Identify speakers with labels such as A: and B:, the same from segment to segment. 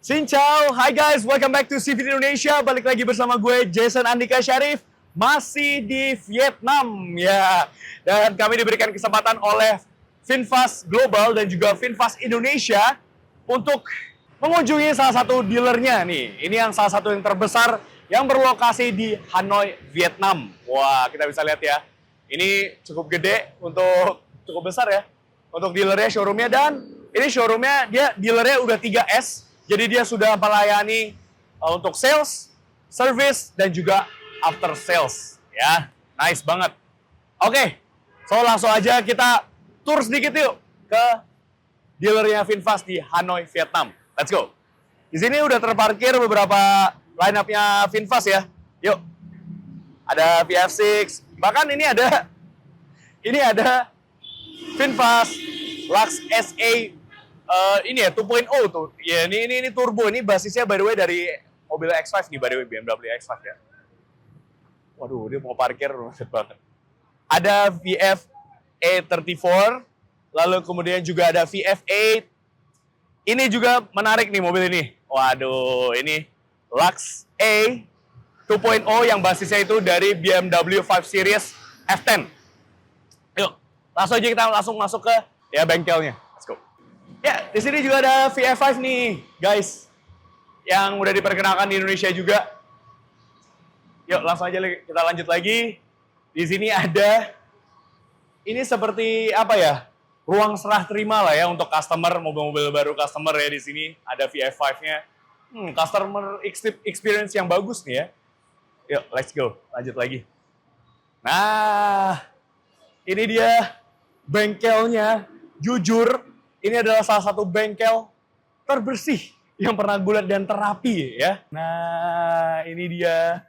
A: Xin ciao, hi guys, welcome back to CV Indonesia. Balik lagi bersama gue Jason Andika Syarif, masih di Vietnam ya. Dan kami diberikan kesempatan oleh VinFast Global dan juga VinFast Indonesia untuk mengunjungi salah satu dealernya nih. Ini yang salah satu yang terbesar yang berlokasi di Hanoi, Vietnam. Wah, kita bisa lihat ya. Ini cukup gede cukup besar ya untuk dealernya, showroomnya, dan ini showroomnya dealernya udah 3S. Jadi dia sudah melayani untuk sales, service, dan juga after sales. Ya, nice banget. Oke, so langsung aja kita tour sedikit yuk ke dealernya VinFast di Hanoi, Vietnam. Let's go. Di sini udah terparkir beberapa line-up-nya VinFast ya. Yuk. Ada VF6, bahkan ini ada VinFast Lux SA ini ya 2.0 tuh. Ya ini turbo, ini basisnya by the way dari mobil X5 nih, by the way BMW X5 ya. Waduh, dia mau parkir macet banget. Ada VF A34, lalu kemudian juga ada VF8. Ini juga menarik nih mobil ini. Waduh, ini Lux A 2.0 yang basisnya itu dari BMW 5 Series F10. Yuk, langsung aja kita masuk ke ya bengkelnya. Let's go. Ya, di sini juga ada VF5 nih, guys. Yang udah diperkenalkan di Indonesia juga. Yuk, langsung aja kita lanjut lagi. Di sini ada, ini seperti apa ya, ruang serah terima lah ya untuk customer, mobil-mobil baru customer ya di sini. Ada VF5-nya. Customer experience yang bagus nih ya. Yuk, let's go. Lanjut lagi. Nah, ini dia bengkelnya. Jujur, ini adalah salah satu bengkel terbersih yang pernah gue lihat dan terapi ya. Nah, ini dia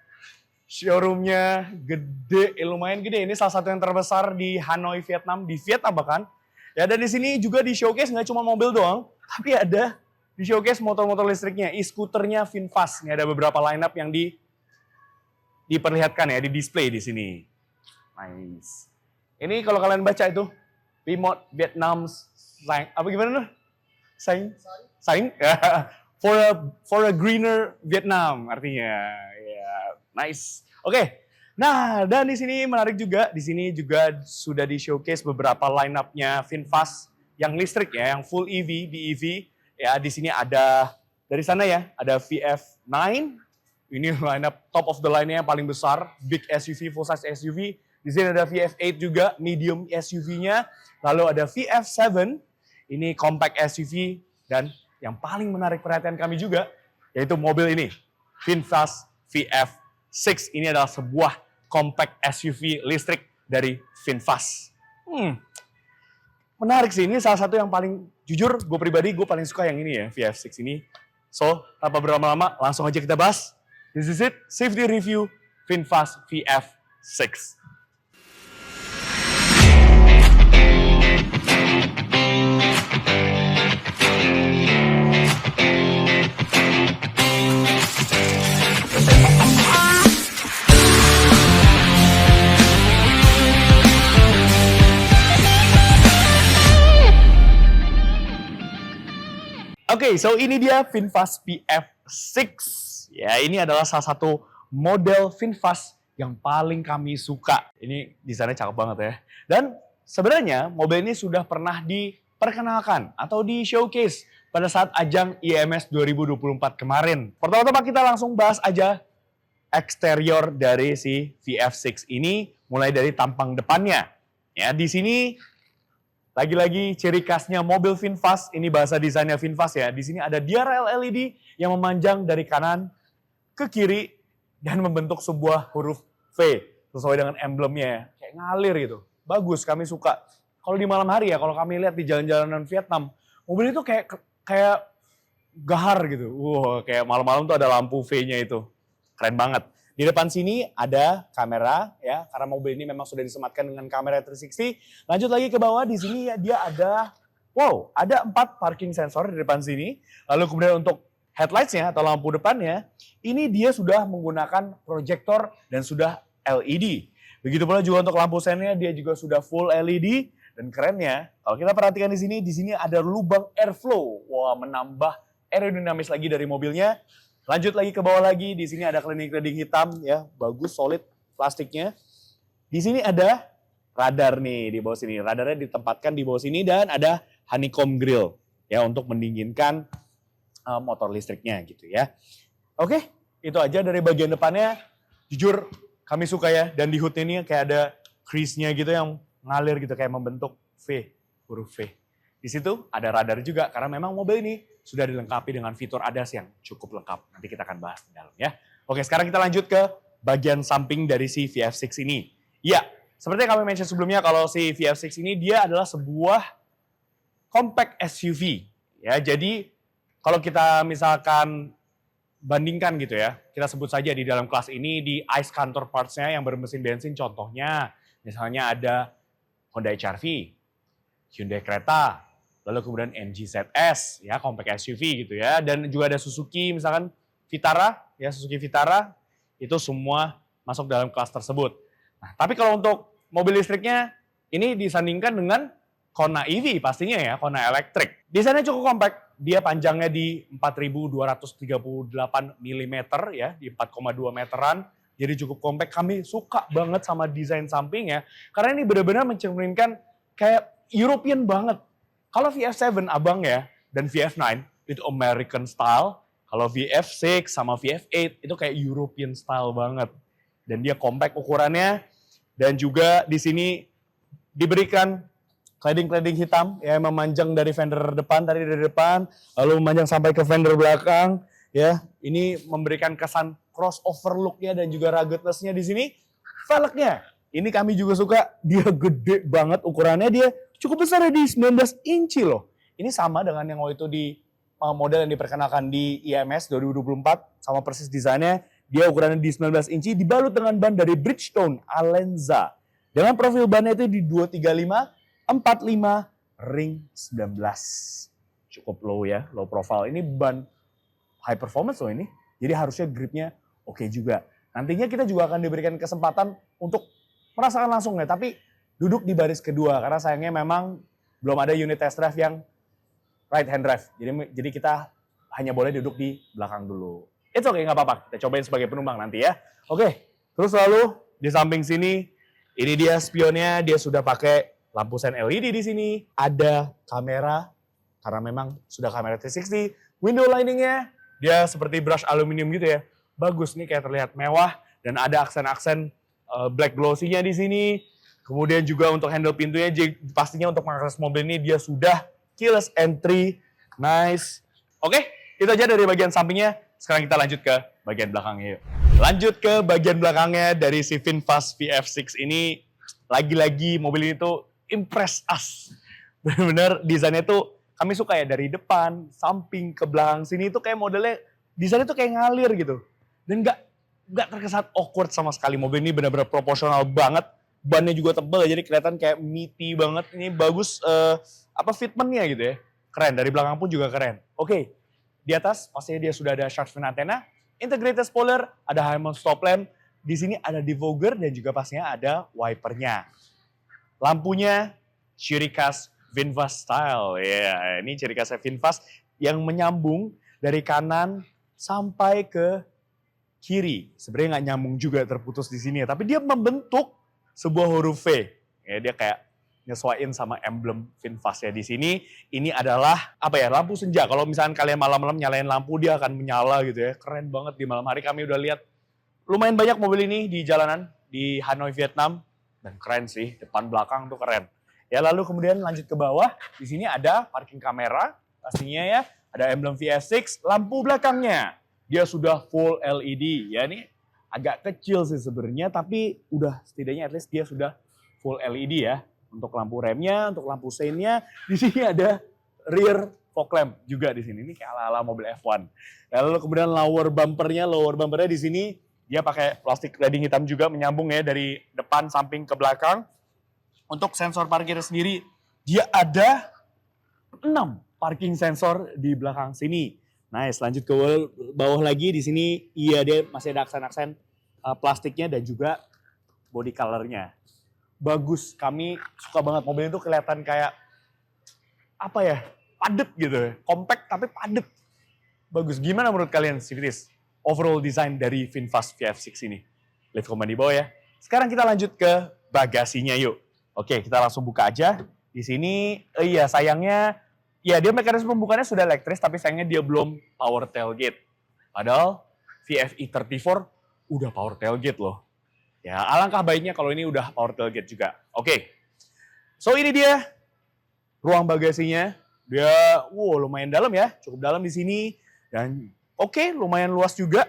A: showroomnya, gede, lumayan gede. Ini salah satu yang terbesar di Hanoi, Vietnam, di Vietnam bahkan. Ya, dan di sini juga di showcase nggak cuma mobil doang, tapi ada di showcase motor-motor listriknya, e-scooternya VinFast. Ini ada beberapa lineup yang diperlihatkan ya, di display di sini. Nice. Ini kalau kalian baca itu, remote Vietnam apa gimana tuh? Sign? for a greener Vietnam artinya. Ya, nice. Oke. Nah, dan di sini menarik juga, di sini juga sudah di showcase beberapa line-up-nya VinFast yang listrik ya, yang full EV, BEV. Ya, di sini ada dari sana ya, ada VF9. Ini line-up top of the line-nya yang paling besar, big SUV, full size SUV. Di sini ada VF8 juga, medium SUV-nya. Lalu ada VF7, ini compact SUV. Dan yang paling menarik perhatian kami juga, yaitu mobil ini, VinFast VF6. Ini adalah sebuah compact SUV listrik dari VinFast. Menarik sih, ini salah satu yang paling, jujur gue pribadi, gue paling suka yang ini ya, VF6 ini. So, tanpa berlama-lama, langsung aja kita bahas. This is it, safety review VinFast VF6. Oke, so ini dia VinFast VF6. Ya, ini adalah salah satu model VinFast yang paling kami suka. Ini desainnya cakep banget ya. Dan sebenarnya mobil ini sudah pernah diperkenalkan atau di showcase pada saat ajang IMS 2024 kemarin. Pertama-tama kita langsung bahas aja eksterior dari si VF6 ini, mulai dari tampang depannya. Ya, di sini lagi-lagi ciri khasnya mobil VinFast, ini bahasa desainnya VinFast ya. Di sini ada DRL LED yang memanjang dari kanan ke kiri dan membentuk sebuah huruf V sesuai dengan emblemnya ya. Kayak ngalir gitu. Bagus, kami suka. Kalau di malam hari ya, kalau kami lihat di jalan-jalanan Vietnam, mobil itu kayak gahar gitu. Kayak malam-malam tuh ada lampu V-nya itu. Keren banget. Di depan sini ada kamera ya, karena mobil ini memang sudah disematkan dengan kamera 360. Lanjut lagi ke bawah, di sini ya dia ada 4 parking sensor di depan sini. Lalu kemudian untuk headlights-nya atau lampu depannya, ini dia sudah menggunakan proyektor dan sudah LED. Begitu pula juga untuk lampu sennya, dia juga sudah full LED. Dan kerennya, kalau kita perhatikan di sini ada lubang airflow. Wah, menambah aerodinamis lagi dari mobilnya. Lanjut lagi ke bawah lagi, di sini ada kleding-kleding hitam ya, bagus, solid plastiknya. Di sini ada radar nih di bawah sini. Radarnya ditempatkan di bawah sini dan ada honeycomb grill ya untuk mendinginkan motor listriknya gitu ya. Oke, itu aja dari bagian depannya. Jujur kami suka ya, dan di hoodnya ini kayak ada crease-nya gitu yang ngalir gitu kayak membentuk V, huruf V. Di situ ada radar juga karena memang mobil ini sudah dilengkapi dengan fitur ADAS yang cukup lengkap. Nanti kita akan bahas di dalam ya. Oke, sekarang kita lanjut ke bagian samping dari si VF6 ini. Ya, seperti yang kami mention sebelumnya, kalau si VF6 ini dia adalah sebuah compact SUV. Ya, jadi kalau kita misalkan bandingkan gitu ya, kita sebut saja di dalam kelas ini di ICE counterparts-nya yang bermesin bensin, contohnya misalnya ada Honda HR-V, Hyundai Creta, lalu kemudian MG ZS, ya compact SUV gitu ya, dan juga ada Suzuki misalkan Vitara, ya Suzuki Vitara, itu semua masuk dalam kelas tersebut. Nah, tapi kalau untuk mobil listriknya, ini disandingkan dengan Kona EV pastinya ya, Kona elektrik. Desainnya cukup compact, dia panjangnya di 4.238 mm ya, di 4,2 meteran. Jadi cukup compact. Kami suka banget sama desain sampingnya, karena ini benar-benar mencerminkan kayak European banget. Kalau VF7 abang ya, dan VF9 itu American style. Kalau VF6 sama VF8 itu kayak European style banget. Dan dia compact ukurannya, dan juga di sini diberikan kleding-kleding hitam ya, memanjang dari fender depan, tadi dari depan, lalu memanjang sampai ke fender belakang ya. Ini memberikan kesan crossover look-nya dan juga ruggedness-nya di sini. Velgnya, ini kami juga suka, dia gede banget ukurannya, dia cukup besar ya, di 19 inci loh. Ini sama dengan yang waktu itu di model yang diperkenalkan di IMS 2024, sama persis desainnya. Dia ukurannya di 19 inci, dibalut dengan ban dari Bridgestone Alenza. Dengan profil bannya itu di 235 45 ring 19. Cukup low ya, low profile. Ini ban high performance loh ini. Jadi harusnya gripnya oke juga. Nantinya kita juga akan diberikan kesempatan untuk merasakan langsung ya, tapi duduk di baris kedua karena sayangnya memang belum ada unit test drive yang right hand drive. Jadi kita hanya boleh duduk di belakang dulu. It's okay, nggak apa-apa. Kita cobain sebagai penumpang nanti ya. Oke, terus lalu di samping sini, ini dia spionnya, dia sudah pakai lampu sen LED di sini, ada kamera, karena memang sudah kamera 360. Window liningnya, dia seperti brush aluminium gitu ya. Bagus nih, kayak terlihat mewah, dan ada aksen-aksen black glossy-nya di sini. Kemudian juga untuk handle pintunya, pastinya untuk mengakses mobil ini dia sudah keyless entry. Nice. Oke, itu aja dari bagian sampingnya. Sekarang kita lanjut ke bagian belakangnya yuk. Lanjut ke bagian belakangnya dari si VinFast VF6 ini. Lagi-lagi mobil ini tuh impress us. Benar-benar desainnya tuh kami suka ya, dari depan, samping, ke belakang sini tuh kayak modelnya, desainnya tuh kayak ngalir gitu. Dan nggak terkesan awkward sama sekali. Mobil ini benar-benar proporsional banget. Bannya juga tebal, jadi kelihatan kayak meaty banget. Ini bagus fitmentnya gitu ya. Keren, dari belakang pun juga keren. Oke, di atas pastinya dia sudah ada shark fin antena, integrated spoiler, ada high mount stop lamp. Di sini ada defogger dan juga pastinya ada wipernya. Lampunya ciri khas VinFast style. Ya, ini ciri khas VinFast yang menyambung dari kanan sampai ke kiri. Sebenarnya nggak nyambung juga, terputus di sini ya, tapi dia membentuk sebuah huruf V. Ya, dia kayak nyesuaiin sama emblem VinFast ya di sini. Ini adalah lampu senja. Kalau misalkan kalian malam-malam nyalain lampu, dia akan menyala gitu ya. Keren banget di malam hari. Kami udah lihat lumayan banyak mobil ini di jalanan di Hanoi, Vietnam. Dan keren sih, depan belakang tuh keren. Ya, lalu kemudian lanjut ke bawah, di sini ada parking kamera, pastinya ya, ada emblem VF6, lampu belakangnya dia sudah full LED. Ya, ini agak kecil sih sebenarnya, tapi udah setidaknya at least dia sudah full LED ya. Untuk lampu remnya, untuk lampu seinnya, di sini ada rear fog lamp juga di sini. Ini kayak ala-ala mobil F1. Lalu kemudian lower bumpernya di sini dia pakai plastik cladding hitam juga, menyambung ya dari depan, samping ke belakang. Untuk sensor parkir sendiri, dia ada 6 parking sensor di belakang sini. Nice, lanjut ke bawah lagi di sini, iya dia masih ada aksen-aksen plastiknya dan juga body colornya. Bagus, kami suka banget mobil itu, kelihatan kayak padet gitu ya. Compact tapi padet. Bagus. Gimana menurut kalian, Civities? Overall design dari VinFast VF6 ini? Leave comment di bawah ya. Sekarang kita lanjut ke bagasinya yuk. Oke, kita langsung buka aja. Di sini, iya sayangnya, ya dia mekanisme pembukanya sudah elektris, tapi sayangnya dia belum power tailgate. Padahal VFE34 udah power tailgate loh. Ya, alangkah baiknya kalau ini udah power tailgate juga. Oke. So ini dia ruang bagasinya. Dia lumayan dalam ya, cukup dalam di sini dan lumayan luas juga.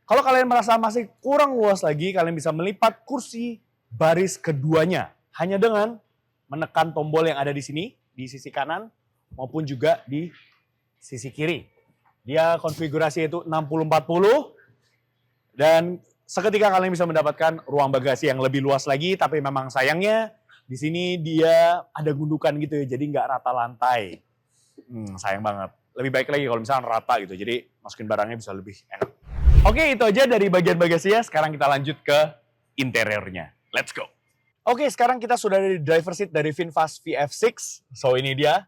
A: Kalau kalian merasa masih kurang luas lagi, kalian bisa melipat kursi baris keduanya hanya dengan menekan tombol yang ada di sini di sisi kanan maupun juga di sisi kiri. Dia konfigurasi itu 60-40 dan seketika kalian bisa mendapatkan ruang bagasi yang lebih luas lagi, tapi memang sayangnya di sini dia ada gundukan gitu ya, jadi nggak rata lantai. Sayang banget. Lebih baik lagi kalau misalnya rata gitu, jadi masukin barangnya bisa lebih enak. Oke, itu aja dari bagian bagasinya. Sekarang kita lanjut ke interiornya. Let's go. Oke, sekarang kita sudah ada di driver seat dari VinFast VF6. So ini dia.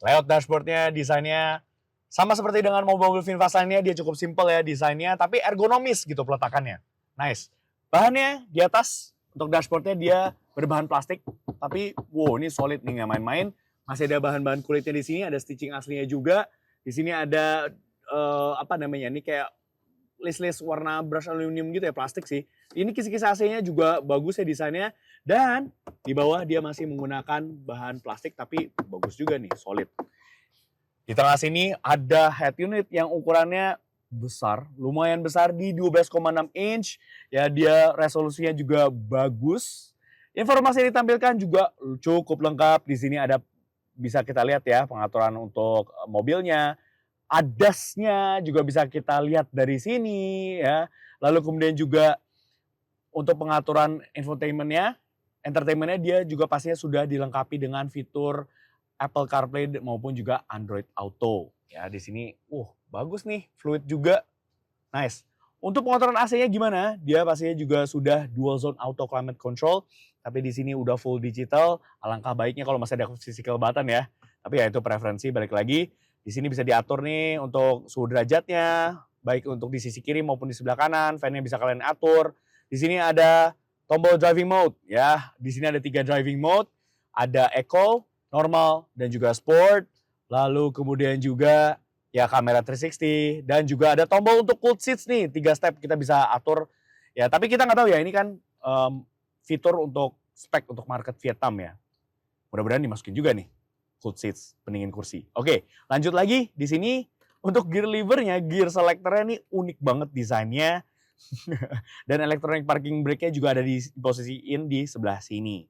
A: Layout dashboardnya, desainnya sama seperti dengan mobil-mobil VinFast lainnya. Dia cukup simple ya desainnya, tapi ergonomis gitu peletakannya. Nice. Bahannya di atas, untuk dashboardnya dia berbahan plastik. Tapi ini solid nih, nggak main-main. Masih ada bahan-bahan kulitnya di sini, ada stitching aslinya juga. Di sini ada ini kayak list-list warna brush aluminium gitu ya, plastik sih. Ini kisi-kisi AC-nya juga bagus ya desainnya. Dan di bawah dia masih menggunakan bahan plastik tapi bagus juga nih, solid. Di tengah sini ada head unit yang ukurannya besar, lumayan besar di 12,6 inch. Ya, dia resolusinya juga bagus. Informasi yang ditampilkan juga cukup lengkap. Di sini ada, bisa kita lihat ya, pengaturan untuk mobilnya. ADAS-nya juga bisa kita lihat dari sini ya. Lalu kemudian juga untuk pengaturan entertainment-nya dia juga pastinya sudah dilengkapi dengan fitur Apple CarPlay maupun juga Android Auto. Ya, di sini bagus nih, fluid juga. Nice. Untuk pengaturan AC-nya gimana? Dia pastinya juga sudah dual zone auto climate control, tapi di sini udah full digital. Alangkah baiknya kalau masih ada physical button ya. Tapi ya itu preferensi, balik lagi. Di sini bisa diatur nih untuk suhu derajatnya, baik untuk di sisi kiri maupun di sebelah kanan. Fan-nya bisa kalian atur. Di sini ada tombol driving mode ya. Di sini ada 3 driving mode. Ada Eco, normal, dan juga Sport. Lalu kemudian juga ya kamera 360 dan juga ada tombol untuk cooled seats nih. 3 step kita bisa atur. Ya, tapi kita nggak tahu ya, ini kan fitur untuk spek untuk market Vietnam ya. Mudah-mudahan dimasukin juga nih. Cooled seats, pendingin kursi. Oke, lanjut lagi di sini untuk gear levernya, gear selectornya ini unik banget desainnya. Dan electronic parking brake-nya juga ada di posisiin di sebelah sini.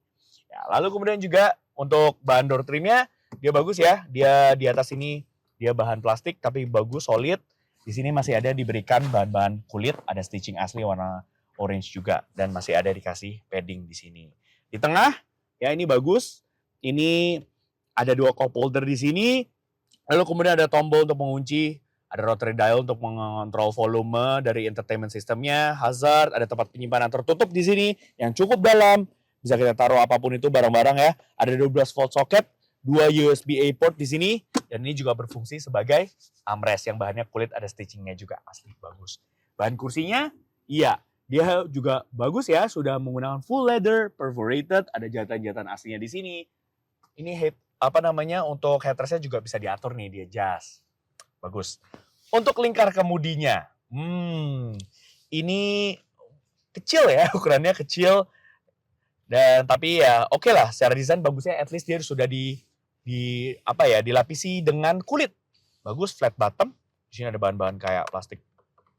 A: Ya, lalu kemudian juga untuk bahan door trimnya dia bagus ya. Dia di atas ini dia bahan plastik tapi bagus, solid. Di sini masih ada diberikan bahan-bahan kulit, ada stitching asli warna orange juga dan masih ada dikasih padding di sini. Di tengah ya ini bagus. Ini ada 2 cup holder di sini. Lalu kemudian ada tombol untuk mengunci, ada rotary dial untuk mengontrol volume dari entertainment sistemnya, hazard, ada tempat penyimpanan tertutup di sini yang cukup dalam. Bisa kita taruh apapun itu barang-barang ya. Ada 12 volt socket, 2 USB-A port di sini, dan ini juga berfungsi sebagai armrest yang bahannya kulit, ada stitchingnya juga, asli bagus. Bahan kursinya, iya, dia juga bagus ya, sudah menggunakan full leather, perforated, ada jahatan-jahatan aslinya di sini. Ini untuk headrestnya juga bisa diatur nih, dia adjust. Bagus. Untuk lingkar kemudinya, ini kecil ya, ukurannya kecil. Dan tapi ya oke lah, secara desain bagusnya at least dia sudah dilapisi dengan kulit. Bagus, flat bottom. Di sini ada bahan-bahan kayak plastik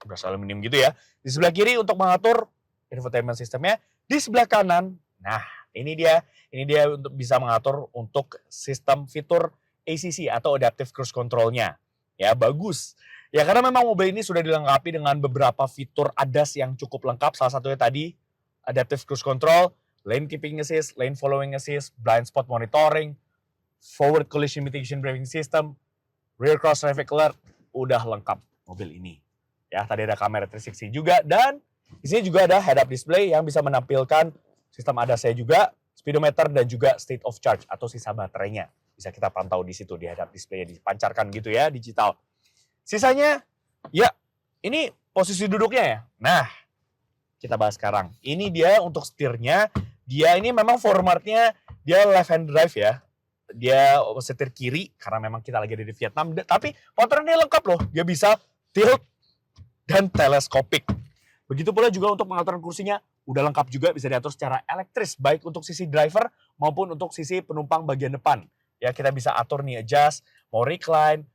A: brush aluminium gitu ya. Di sebelah kiri untuk mengatur infotainment sistemnya. Di sebelah kanan, nah ini dia untuk bisa mengatur untuk sistem fitur ACC atau Adaptive Cruise Control-nya. Ya, bagus. Ya, karena memang mobil ini sudah dilengkapi dengan beberapa fitur ADAS yang cukup lengkap. Salah satunya tadi, Adaptive Cruise Control, Lane Keeping Assist, Lane Following Assist, Blind Spot Monitoring, Forward Collision Mitigation Braking System, Rear Cross Traffic Alert, udah lengkap mobil ini. Ya, tadi ada kamera 360 juga, dan di sini juga ada head-up display yang bisa menampilkan sistem ADAS-nya juga, speedometer dan juga state of charge atau sisa baterainya. Bisa kita pantau di situ di head-up display, dipancarkan gitu ya, digital. Sisanya, ya ini posisi duduknya ya. Nah, kita bahas sekarang. Ini dia untuk setirnya. Dia ini memang formatnya dia left hand drive ya. Dia setir kiri karena memang kita lagi ada di Vietnam. Tapi motornya lengkap loh. Dia bisa tilt dan teleskopik. Begitu pula juga untuk pengaturan kursinya udah lengkap juga, bisa diatur secara elektris baik untuk sisi driver maupun untuk sisi penumpang bagian depan. Ya kita bisa atur nih adjust, mau recline,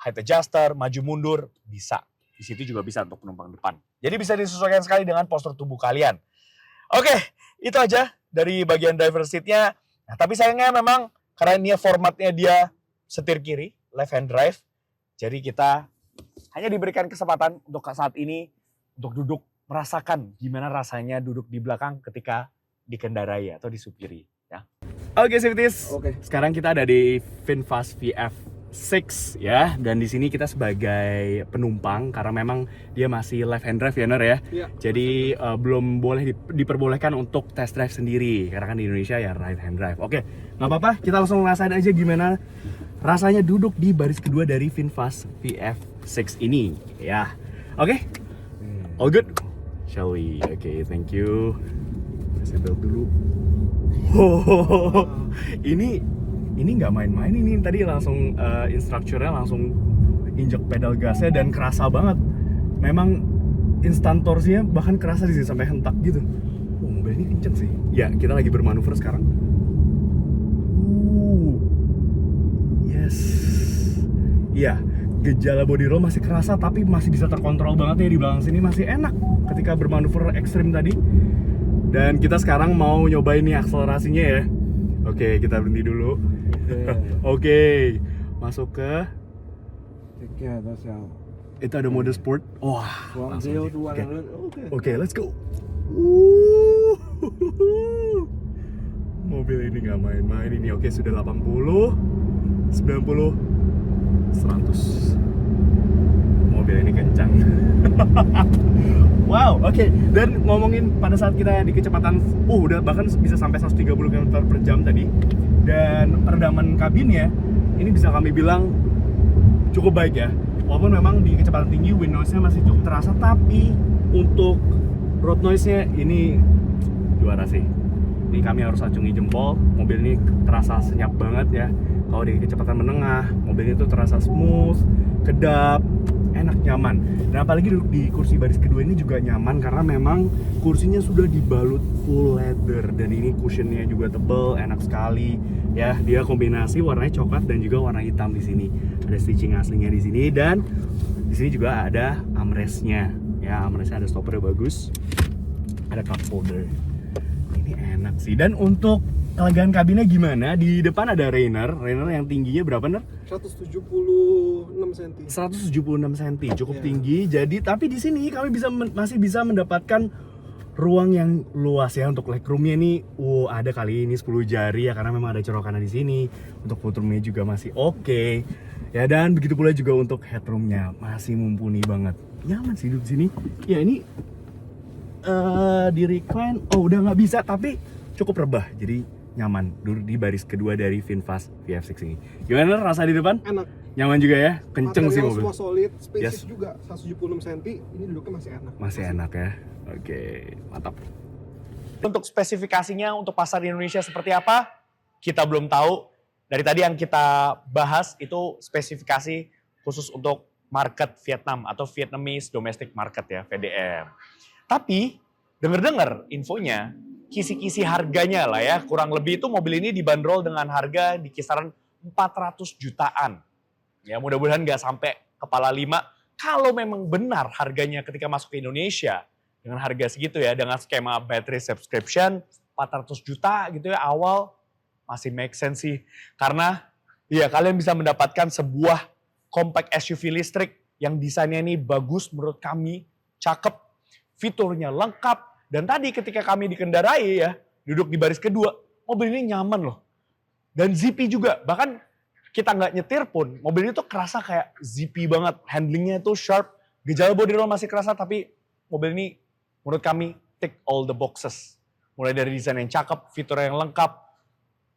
A: height adjuster, maju mundur bisa. Di situ juga bisa untuk penumpang depan. Jadi bisa disesuaikan sekali dengan postur tubuh kalian. Oke, itu aja dari bagian driver seat-nya. Nah, tapi sayangnya memang karena ini formatnya dia setir kiri, left hand drive. Jadi kita hanya diberikan kesempatan untuk saat ini untuk duduk merasakan gimana rasanya duduk di belakang ketika dikendarai atau disupiri. Ya. Oke, Swifties. Sekarang kita ada di VinFast VF6 ya, dan di sini kita sebagai penumpang karena memang dia masih left hand drive ya, Ner ya. Iya. Jadi belum boleh diperbolehkan untuk test drive sendiri karena kan di Indonesia ya right hand drive. Oke, nggak apa-apa, kita langsung ngerasain aja gimana rasanya duduk di baris kedua dari VinFast VF6 ini ya. Oke, all good. Shall we? Oke, thank you. Saya belt dulu. Ini nggak main-main ini, tadi langsung instrukturnya langsung injek pedal gasnya dan kerasa banget. Memang instan torsinya bahkan kerasa di sini sampai hentak gitu. Mobil ini kenceng sih. Ya, kita lagi bermanuver sekarang. Yes. Iya, gejala body roll masih kerasa tapi masih bisa terkontrol banget ya di belakang sini, masih enak ketika bermanuver ekstrim tadi. Dan kita sekarang mau nyobain nih akselerasinya ya. Oke, kita berhenti dulu. Oke, masuk ke itu ada mode sport. Wah, Oke, let's go. Mobil ini nggak main-main ini. Oke, sudah 80, 90, 100. Mobil ini kencang. Wow, oke. Dan ngomongin pada saat kita di kecepatan udah bahkan bisa sampai 130 km/jam tadi. Dan peredaman kabinnya ini bisa kami bilang cukup baik ya. Walaupun memang di kecepatan tinggi wind noise-nya masih cukup terasa, tapi untuk road noise-nya ini juara sih. Ini kami harus acungi jempol. Mobil ini terasa senyap banget ya. Kalau di kecepatan menengah, mobil itu terasa smooth, kedap, enak, nyaman. Dan apalagi duduk di kursi baris kedua ini juga nyaman karena memang kursinya sudah dibalut full leather dan ini cushionnya juga tebal, enak sekali. Ya, dia kombinasi warnanya coklat dan juga warna hitam di sini. Ada stitching aslinya di sini dan di sini juga ada armrestnya. Ya, armrestnya ada stoppernya bagus. Ada cup holder. Ini enak sih. Dan untuk kelegaan kabinnya gimana? Di depan ada Rainer yang tingginya berapa, Ner?
B: 176 cm.
A: 176 cm, cukup tinggi. Jadi tapi di sini kami masih bisa mendapatkan ruang yang luas ya untuk legroomnya nih. Ada kali ini 10 jari ya karena memang ada colokan di sini. Untuk footroomnya juga masih oke. Ya, dan begitu pula juga untuk headroomnya masih mumpuni banget. Nyaman sih duduk di sini. Ya ini di recline, udah nggak bisa tapi cukup rebah. Jadi nyaman duduk di baris kedua dari VinFast VF6 ini. Gimana rasa di depan?
B: Enak.
A: Nyaman juga ya, kenceng sih mobil.
B: Semua solid, spacious juga, 176 cm. Ini duduknya masih enak.
A: Masih enak ya. Oke, mantap. Untuk spesifikasinya untuk pasar di Indonesia seperti apa? Kita belum tahu. Dari tadi yang kita bahas itu spesifikasi khusus untuk market Vietnam atau Vietnamese Domestic Market ya, VDM. Tapi dengar-dengar infonya kisi-kisi harganya lah ya, kurang lebih itu mobil ini dibanderol dengan harga di kisaran 400 jutaan. Ya mudah-mudahan nggak sampai kepala 5. Kalau memang benar harganya ketika masuk ke Indonesia dengan harga segitu ya, dengan skema battery subscription 400 juta gitu ya awal, masih make sense sih. Karena ya kalian bisa mendapatkan sebuah compact SUV listrik yang desainnya ini bagus menurut kami, cakep, fiturnya lengkap. Dan tadi ketika kami dikendarai ya, duduk di baris kedua, mobil ini nyaman loh. Dan zippy juga, bahkan kita nggak nyetir pun, mobil ini tuh kerasa kayak zippy banget. Handlingnya tuh sharp, gejala body roll masih kerasa, tapi mobil ini menurut kami tick all the boxes. Mulai dari desain yang cakep, fitur yang lengkap,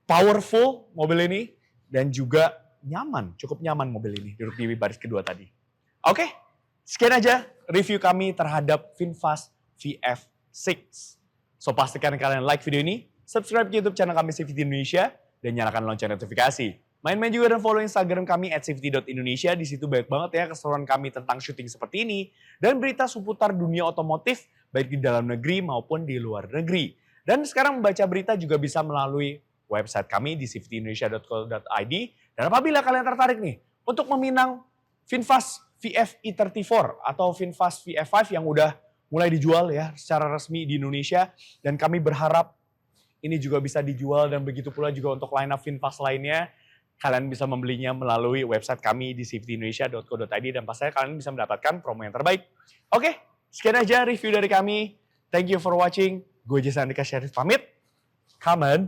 A: powerful mobil ini, dan juga nyaman, cukup nyaman mobil ini duduk di baris kedua tadi. Oke, sekian aja review kami terhadap VinFast VF6. So pastikan kalian like video ini, subscribe ke YouTube channel kami CVT Indonesia, dan nyalakan lonceng notifikasi. Main-main juga dan follow Instagram kami @cvt.indonesia. Di situ banyak banget ya keseruan kami tentang syuting seperti ini dan berita seputar dunia otomotif baik di dalam negeri maupun di luar negeri. Dan sekarang membaca berita juga bisa melalui website kami di cvtindonesia.co.id. Dan apabila kalian tertarik nih untuk meminang VinFast VF E34 atau VinFast VF5 yang udah mulai dijual ya secara resmi di Indonesia, dan kami berharap ini juga bisa dijual dan begitu pula juga untuk line up VinFast lainnya. Kalian bisa membelinya melalui website kami di cvtindonesia.co.id dan pastinya kalian bisa mendapatkan promo yang terbaik. Oke, sekian aja review dari kami. Thank you for watching. Gue Jason Andika Syarif pamit. Come on.